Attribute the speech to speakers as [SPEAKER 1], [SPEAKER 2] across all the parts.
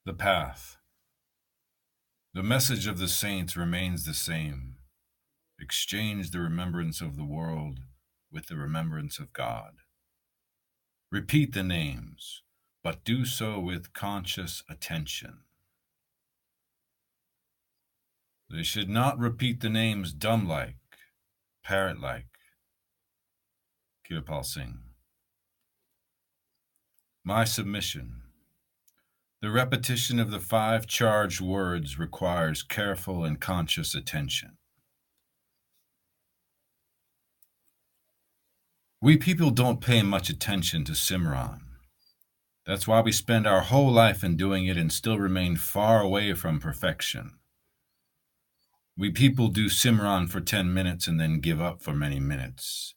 [SPEAKER 1] The path. The message of the saints remains the same. Exchange the remembrance of the world with the remembrance of God. Repeat the names, but do so with conscious attention. They should not repeat the names dumb-like, parrot-like. Kirpal Singh. My submission. The repetition of the 5 charged words requires careful and conscious attention. We people don't pay much attention to Simran. That's why we spend our whole life in doing it and still remain far away from perfection. We people do Simran for 10 minutes and then give up for many minutes.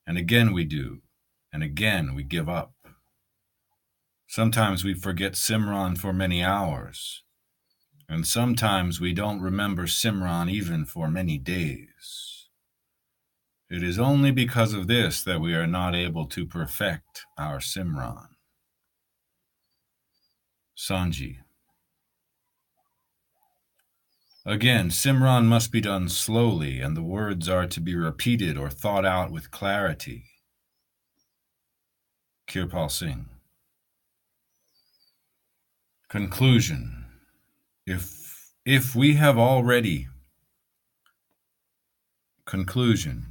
[SPEAKER 1] And again we do, and again we give up. Sometimes we forget Simran for many hours, and sometimes we don't remember Simran even for many days. It is only because of this that we are not able to perfect our Simran. Sanji. Again, Simran must be done slowly, and the words are to be repeated or thought out with clarity. Kirpal Singh. Conclusion. If we have already completed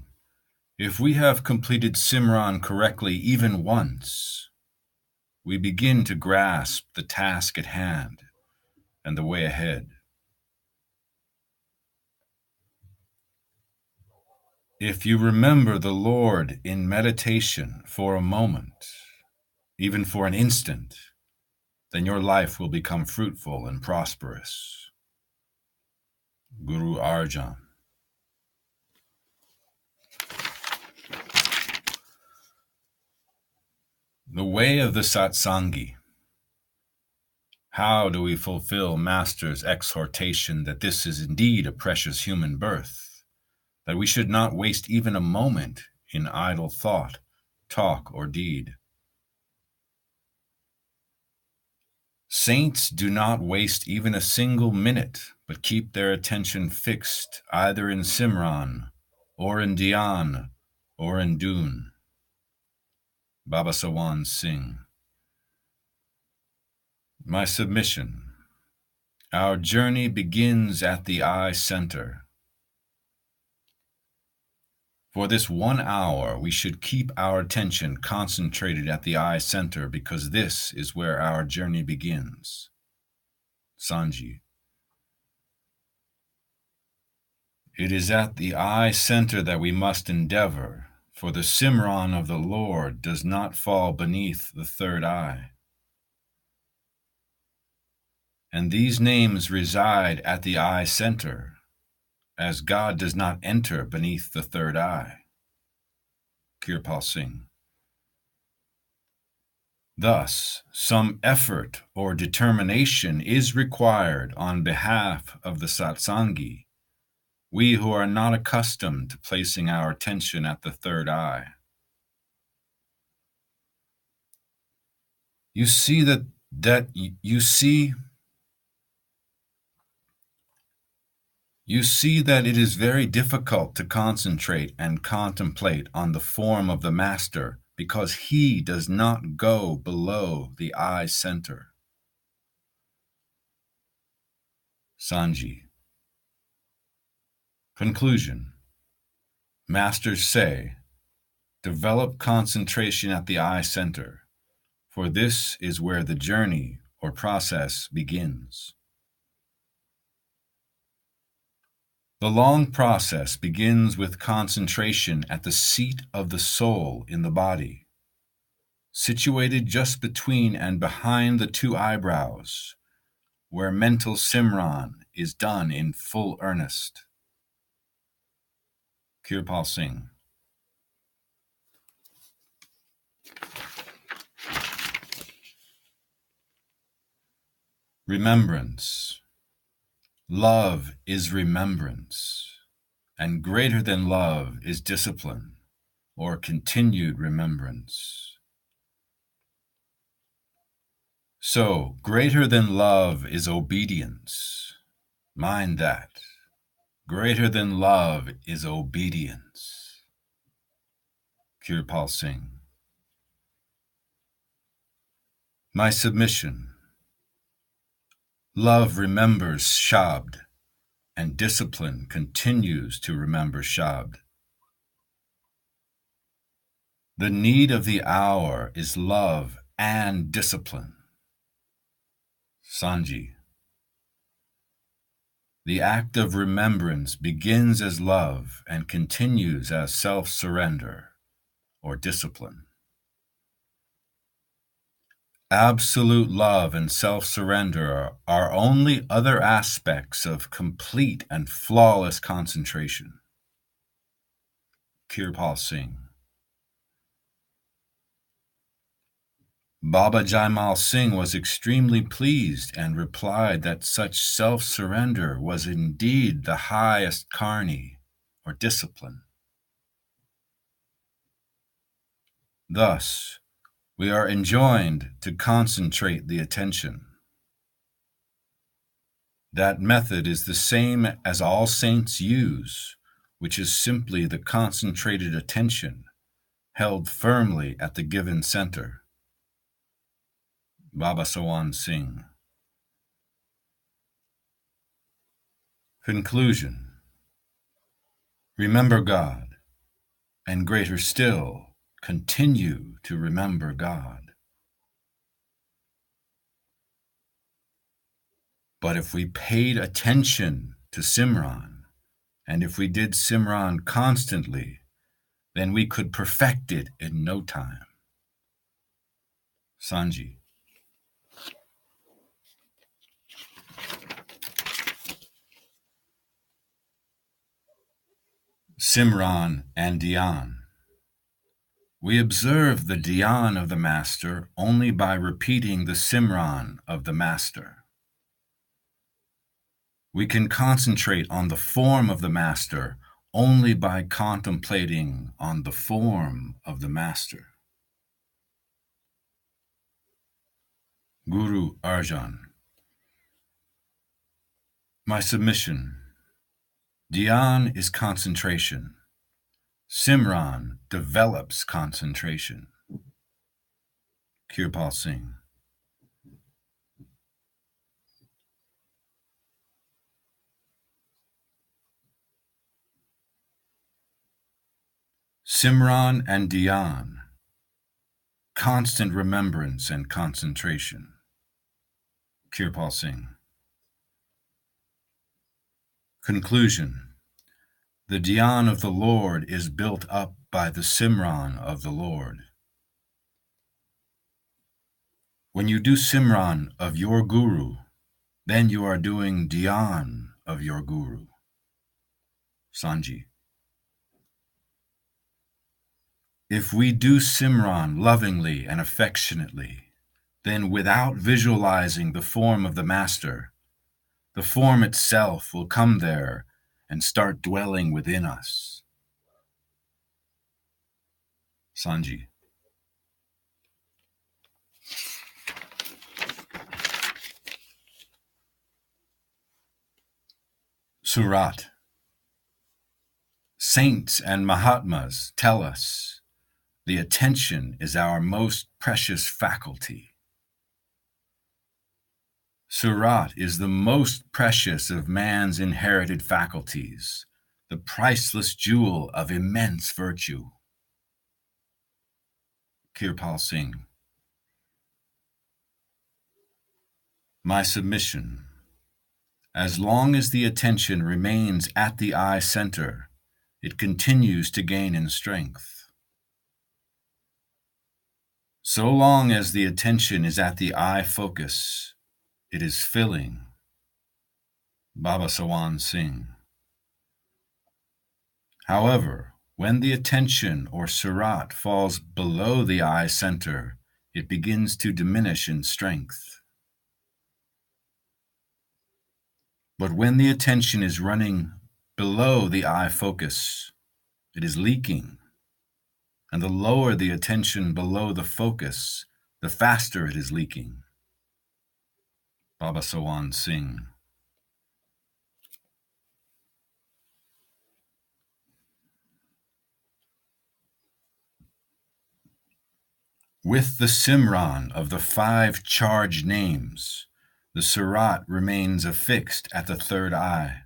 [SPEAKER 1] Simran correctly even once, we begin to grasp the task at hand and the way ahead. If you remember the Lord in meditation for a moment, even for an instant, then your life will become fruitful and prosperous. Guru Arjan. The way of the Satsangi. How do we fulfill Master's exhortation that this is indeed a precious human birth, that we should not waste even a moment in idle thought, talk, or deed? Saints do not waste even a single minute, but keep their attention fixed either in Simran, or in Dhyan, or in Dun. Baba Sawan Singh. My submission. Our journey begins at the eye center. For this 1 hour, we should keep our attention concentrated at the eye center because this is where our journey begins. Sanji. It is at the eye center that we must endeavor, for the Simran of the Lord does not fall beneath the third eye. And these names reside at the eye center, as God does not enter beneath the third eye. Kirpal Singh. Thus, some effort or determination is required on behalf of the Satsangi, we who are not accustomed to placing our attention at the third eye. You see that it is very difficult to concentrate and contemplate on the form of the Master because he does not go below the eye center. Sanji. Conclusion. Masters say, develop concentration at the eye center, for this is where the journey or process begins. The long process begins with concentration at the seat of the soul in the body, situated just between and behind the 2 eyebrows, where mental Simran is done in full earnest. Kirpal Singh. Remembrance. Love is remembrance, and greater than love is discipline, or continued remembrance. So, greater than love is obedience. Mind that. Greater than love is obedience. Kirpal Singh. My submission. Love remembers Shabd, and discipline continues to remember Shabd. The need of the hour is love and discipline. Sanji. The act of remembrance begins as love and continues as self-surrender or discipline. Absolute love and self-surrender are only other aspects of complete and flawless concentration. Kirpal Singh. Baba Jaimal Singh was extremely pleased and replied that such self-surrender was indeed the highest karni, or discipline. Thus, we are enjoined to concentrate the attention. That method is the same as all saints use, which is simply the concentrated attention held firmly at the given center. Baba Sawan Singh. Conclusion. Remember God, and greater still, continue to remember God. But if we paid attention to Simran, and if we did Simran constantly, then we could perfect it in no time. Sanji. Simran and Dhyan. We observe the Dhyan of the Master only by repeating the Simran of the Master. We can concentrate on the form of the Master only by contemplating on the form of the Master. Guru Arjan. My submission. Dhyan is concentration. Simran develops concentration. Kirpal Singh. Simran and Dhyan. Constant remembrance and concentration. Kirpal Singh. Conclusion. The Dhyan of the Lord is built up by the Simran of the Lord. When you do Simran of your Guru, then you are doing Dhyan of your Guru. Sanji. If we do Simran lovingly and affectionately, then without visualizing the form of the Master, the form itself will come there and start dwelling within us. Sanji. Surat. Saints and Mahatmas tell us the attention is our most precious faculty. Surat is the most precious of man's inherited faculties, the priceless jewel of immense virtue. Kirpal Singh. My submission. As long as the attention remains at the eye center, it continues to gain in strength. So long as the attention is at the eye focus, it is filling. Baba Sawan Singh. However, when the attention or surat falls below the eye center, it begins to diminish in strength. But when the attention is running below the eye focus, it is leaking. And the lower the attention below the focus, the faster it is leaking. Baba Sawan Singh. With the Simran of the 5 charged names, the Surat remains affixed at the third eye.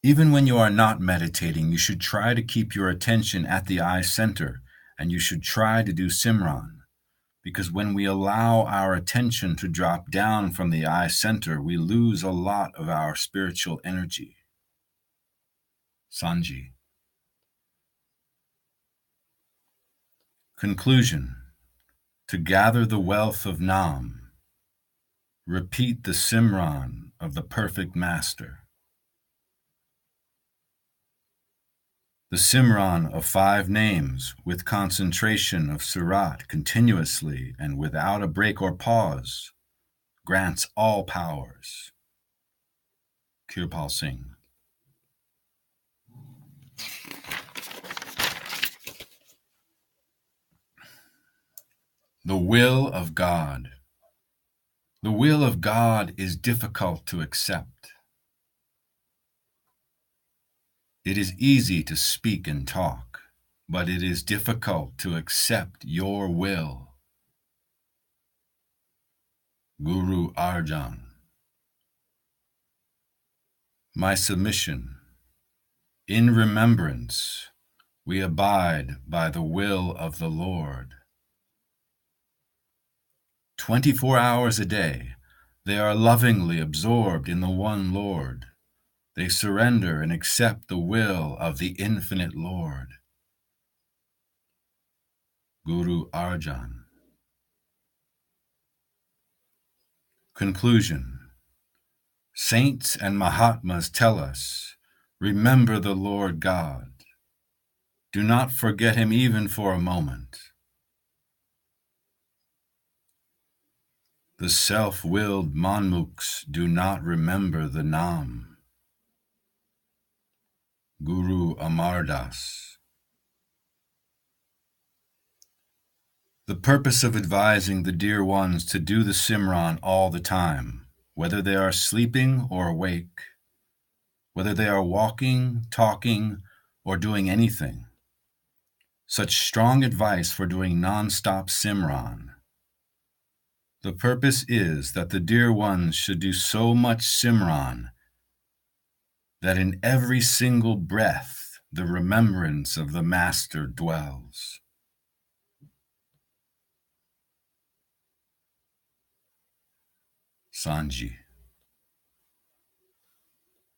[SPEAKER 1] Even when you are not meditating, you should try to keep your attention at the eye center, and you should try to do Simran, because when we allow our attention to drop down from the eye center, we lose a lot of our spiritual energy. Sanji. Conclusion. To gather the wealth of Nam, repeat the Simran of the perfect master. The Simran of 5 names with concentration of Surat continuously and without a break or pause grants all powers. Kirpal Singh. The will of God. The will of God is difficult to accept. It is easy to speak and talk, but it is difficult to accept your will. Guru Arjan. My submission. In remembrance, we abide by the will of the Lord. 24 hours a day, they are lovingly absorbed in the one Lord. They surrender and accept the will of the infinite Lord. Guru Arjan. Conclusion. Saints and Mahatmas tell us, remember the Lord God. Do not forget him even for a moment. The self-willed Manmukhs do not remember the Nam. Guru Amar Das. The purpose of advising the dear ones to do the Simran all the time, whether they are sleeping or awake, whether they are walking, talking, or doing anything. Such strong advice for doing non-stop Simran. The purpose is that the dear ones should do so much Simran that in every single breath the remembrance of the Master dwells. Sanji.